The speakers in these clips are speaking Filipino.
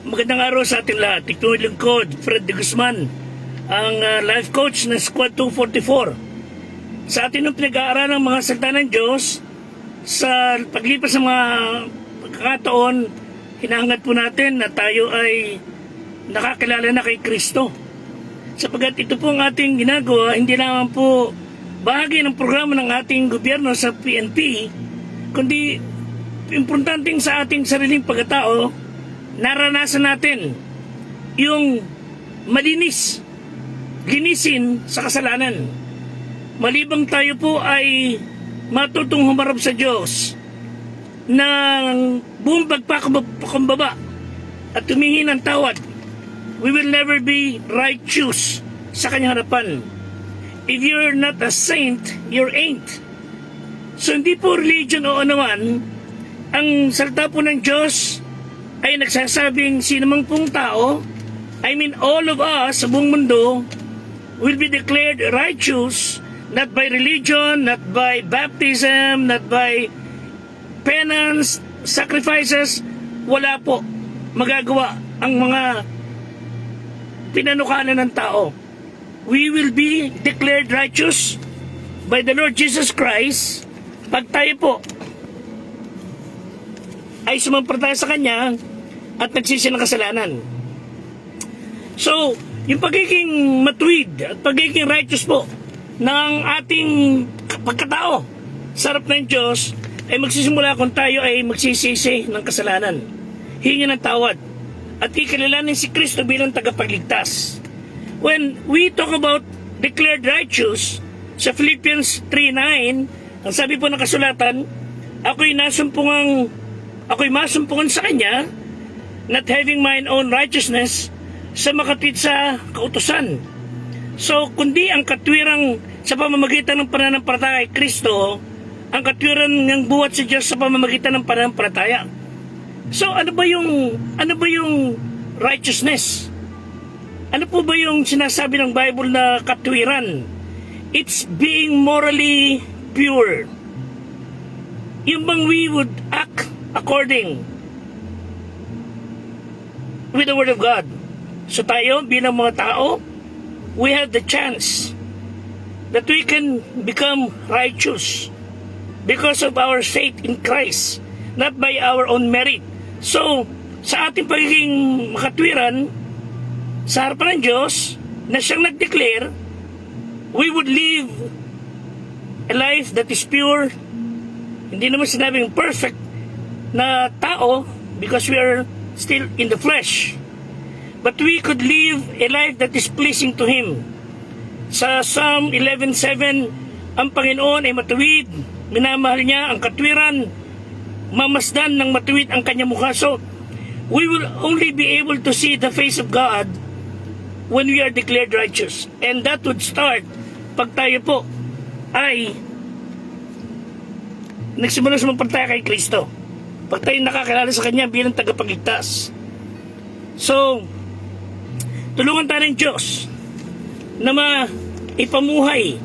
Magandang araw sa ating lahat. Ito yung lingkod, Fred de Guzman, ang life coach ng Squad 244. Sa atin ang pinag-aaral ng mga salita ng Diyos, sa paglipas ng mga pagkakataon, hinahangad po natin na tayo ay nakakilala na kay Kristo. Sapagat ito po ang ating ginagawa, hindi naman po bahagi ng programa ng ating gobyerno sa PNP, kundi importanteng sa ating sariling pagkatao, naranasan natin yung linisin sa kasalanan. Malibang tayo po ay matutong humarap sa Diyos ng buong pagpakumbaba at tumingi ng tawad, we will never be righteous sa kanyang harapan. If you're not a saint, you're ain't. So hindi po religion o anuman, ang salita po ng Diyos ay nagsasabing sino mang pong tao, I mean all of us sa buong mundo, will be declared righteous, not by religion, not by baptism, not by penance, sacrifices. Wala po magagawa ang mga pinanukalan ng tao. We will be declared righteous by the Lord Jesus Christ pag tayo po ay sumampalataya sa Kanya at nagsisi ng kasalanan. So, yung pagiging matuwid at pagiging righteous po ng ating pagkatao sa harap ng Diyos ay magsisimula kung tayo ay magsisisi ng kasalanan, hingi ng tawad, at ikilalanin si Kristo bilang tagapagligtas. When we talk about declared righteous, sa Philippians 3:9, ang sabi po ng kasulatan, ako'y masumpungan sa Kanya, not having mine own righteousness, sa makatwid sa kautusan. So, kundi ang katwirang sa pamamagitan ng pananampalataya kay Kristo, ang katwiran ng buhat sa Diyos sa pamamagitan ng pananampalataya. So, ano ba yung righteousness? Ano po ba yung sinasabi ng Bible na katwiran? It's being morally pure. Yung bang we would act according with the Word of God. So tayo, bilang mga tao, we have the chance that we can become righteous because of our faith in Christ, not by our own merit. So, sa ating pagiging makatwiran, sa harapan ng Diyos, na siyang nag-declare, we would live a life that is pure. Hindi naman sinabing perfect na tao because we are still in the flesh. But we could live a life that is pleasing to Him. Sa Psalm 11:7, ang Panginoon ay matuwid, minamahal niya ang katwiran, mamasdan ng matuwid ang kanyang mukha. So, we will only be able to see the face of God when we are declared righteous. And that would start pag tayo po ay nagsimula sa mampalataya kay Kristo. Pag tayo nakakilala sa Kanya bilang tagapagligtas. So, tulungan tayo ng Diyos na ipamuhay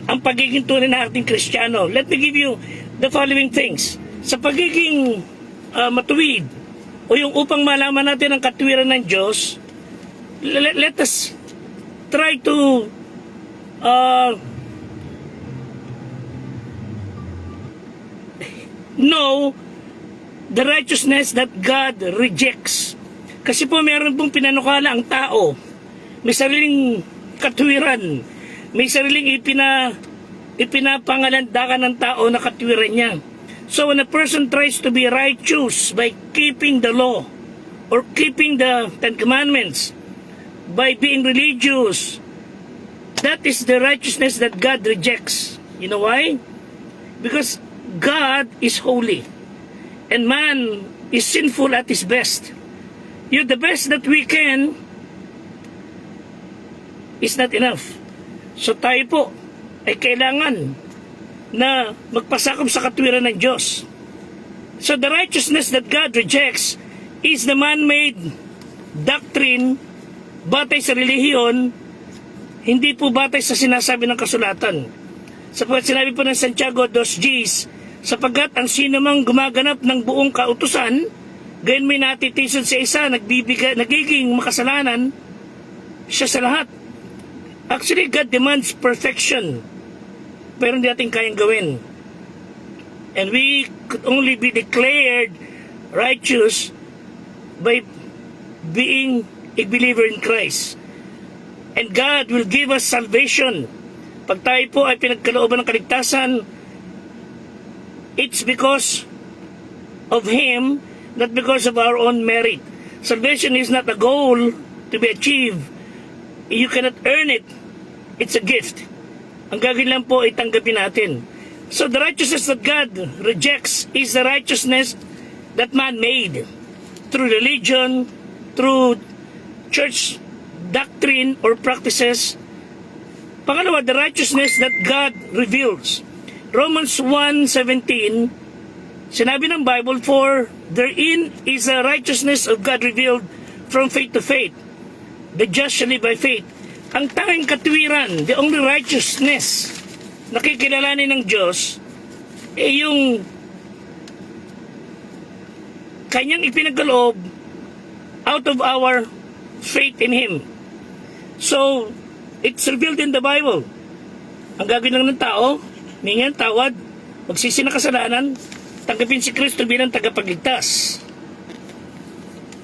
ang pagiging tunay na ating Kristiyano. Let me give you the following things. Sa pagiging matuwid o yung upang malaman natin ang katwiran ng Diyos, let us try to know the righteousness that God rejects. Kasi po meron pong pinanukala ang tao. May sariling katwiran. May sariling ipinapangalandakan ng tao na katwiran niya. So when a person tries to be righteous by keeping the law or keeping the Ten Commandments, by being religious, that is the righteousness that God rejects. You know why? Because God is holy and man is sinful at his best. The best that we can is not enough. So tayo po ay kailangan na magpasakop sa katwiran ng Diyos. So the righteousness that God rejects is the man-made doctrine batay sa relihiyon, hindi po batay sa sinasabi ng kasulatan. Sapagkat sinabi po ng Santiago 2:10, sapagkat ang sino mang gumaganap ng buong kautusan Gayon may natitisan sa isa, nagiging makasalanan siya sa lahat. Actually, God demands perfection. Pero hindi natin kayang gawin. And we could only be declared righteous by being a believer in Christ. And God will give us salvation. Pag tayo po ay pinagkalooban ng kaligtasan, it's because of Him, not because of our own merit. Salvation is not a goal to be achieved. You cannot earn it. It's a gift. Ang gagawin lang po ay tanggapin natin. So the righteousness that God rejects is the righteousness that man made through religion, through church doctrine or practices. Pangalawa, the righteousness that God reveals. Romans 1:17, sinabi ng Bible, for therein is the righteousness of God revealed from faith to faith. The just shall live by faith. Ang tanging katwiran, the only righteousness na kikilalanin ng Diyos, ay yung kanyang ipinagkaloob out of our faith in Him. So, it's revealed in the Bible. Ang gagawin lang ng tao, mingan tawad, magsisi ng kasalanan, tanggapin si Kristo bilang tagapagligtas.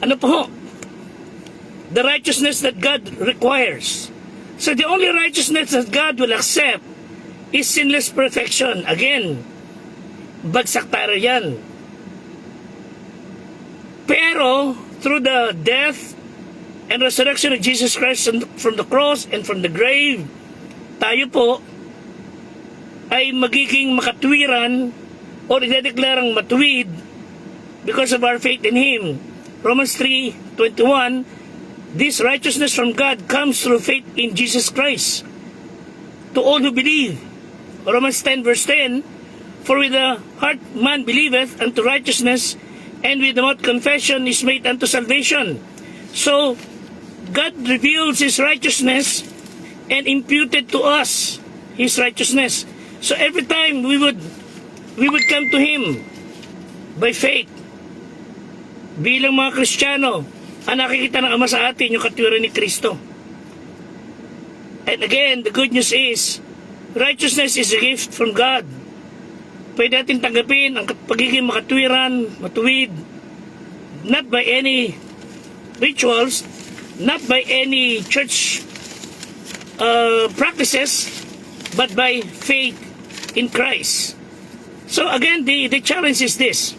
Ano po? The righteousness that God requires. So the only righteousness that God will accept is sinless perfection. Again, bagsak tayo yan. Pero, through the death and resurrection of Jesus Christ from the cross and from the grave, tayo po ay magiging makatwiran o idedeklarang matuwid because of our faith in Him. Romans 3:21, this righteousness from God comes through faith in Jesus Christ to all who believe. Romans 10 verse 10, for with the heart man believeth unto righteousness, and with the mouth confession is made unto salvation. So, God reveals His righteousness and imputed to us His righteousness. So every time we would come to Him by faith, bilang mga Kristiyano, ang nakikita ng Ama sa atin yung katwiran ni Kristo. And again, the good news is, righteousness is a gift from God. Pwede natin tanggapin ang pagiging makatwiran, matuwid, not by any rituals, not by any church practices, but by faith in Christ. So again, the challenge is this.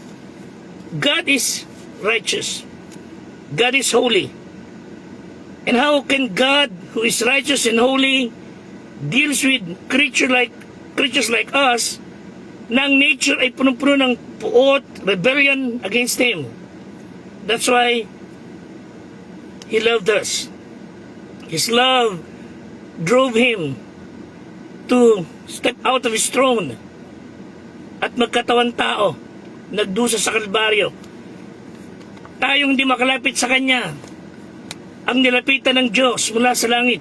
God is righteous. God is holy. And how can God, who is righteous and holy, deals with creatures like us, na ang nature ay punong-puno ng puot, rebellion against Him? That's why He loved us. His love drove Him to step out of His throne at magkatawan tao, nagdusa sa Kalbaryo. Tayong hindi makalapit sa Kanya, ang nilapitan ng Diyos mula sa langit,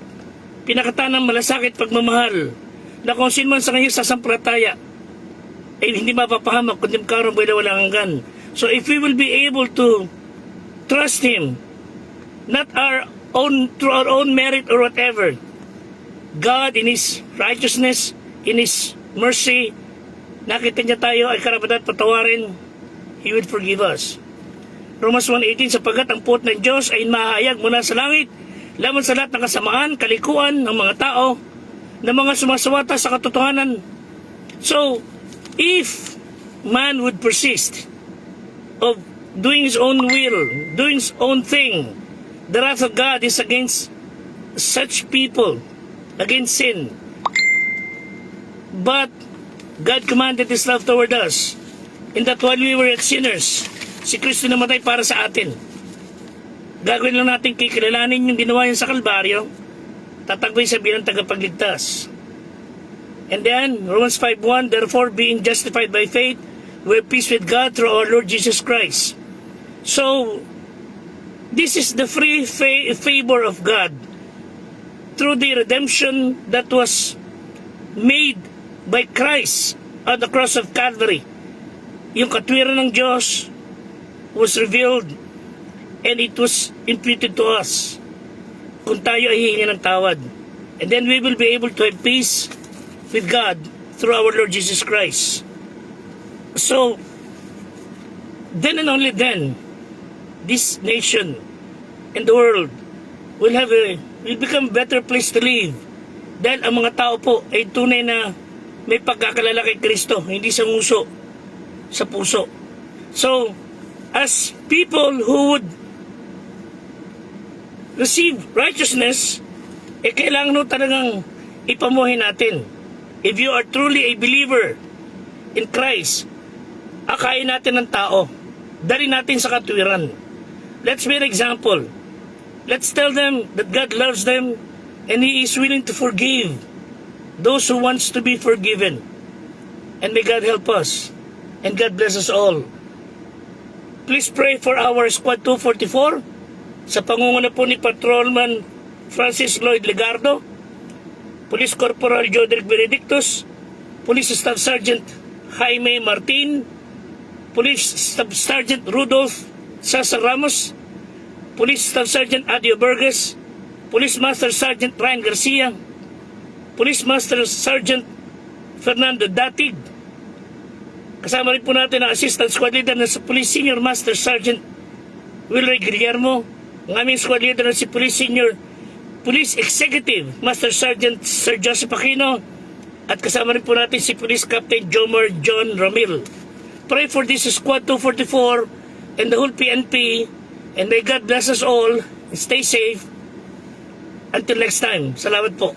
pinakatan ng malasakit pagmamahal, na kung sino man sa Kanya sasampalataya, ay hindi mapapahamak, kundi magkaroon buhay na walang hanggan. So if we will be able to trust Him, not through our own merit or whatever, God in His righteousness, in His mercy, nakita niya tayo ay karapat patawarin, He will forgive us. Romans 1:18, sapagkat ang puot ng Diyos ay mahayag mula sa langit laban sa lahat ng kasamaan, kalikuan ng mga tao na mga sumasawata sa katotohanan. So, if man would persist of doing his own will, doing his own thing, the wrath of God is against such people, against sin. But God commanded His love toward us, in that while we were yet sinners, si Kristo namatay para sa atin. Gagawin lang natin kikilalanin yung ginawa niya sa Kalbaryo, tatagpay sa bilang tagapagligtas. And then, Romans 5:1, therefore being justified by faith, we have peace with God through our Lord Jesus Christ. So, this is the free favor of God through the redemption that was made by Christ at the cross of Calvary. Yung katwiran ng Diyos was revealed and it was imputed to us kung tayo ay hihingi ng tawad. And then we will be able to have peace with God through our Lord Jesus Christ. So, then and only then, this nation and the world will become a better place to live. Dahil ang mga tao po ay tunay na may pagkakalala kay Kristo, hindi sa nguso, sa puso. So, as people who would receive righteousness, kailangan talagang ipamuhay natin. If you are truly a believer in Christ, akayin natin ng tao. Dali natin sa katwiran. Let's be an example. Let's tell them that God loves them and He is willing to forgive those who wants to be forgiven. And may God help us. And God bless us all. Please pray for our Squad 244 sa pangunguna po ni Patrolman Francis Lloyd Legardo, Police Corporal Jodrick Benedictus, Police Staff Sergeant Jaime Martin, Police Staff Sergeant Rudolph Cesar Ramos, Police Staff Sergeant Adio Burgess, Police Master Sergeant Ryan Garcia, Police Master Sergeant Fernando Datig. Kasama rin po natin ang Assistant Squad Leader na si Police Senior Master Sergeant Wilray Guillermo, ang aming Squad Leader na si Police Executive Master Sergeant Sir Joseph Aquino, at kasama rin po natin si Police Captain Jomar John Ramil. Pray for this Squad 244 and the whole PNP, and may God bless us all and stay safe. Until next time, salamat po.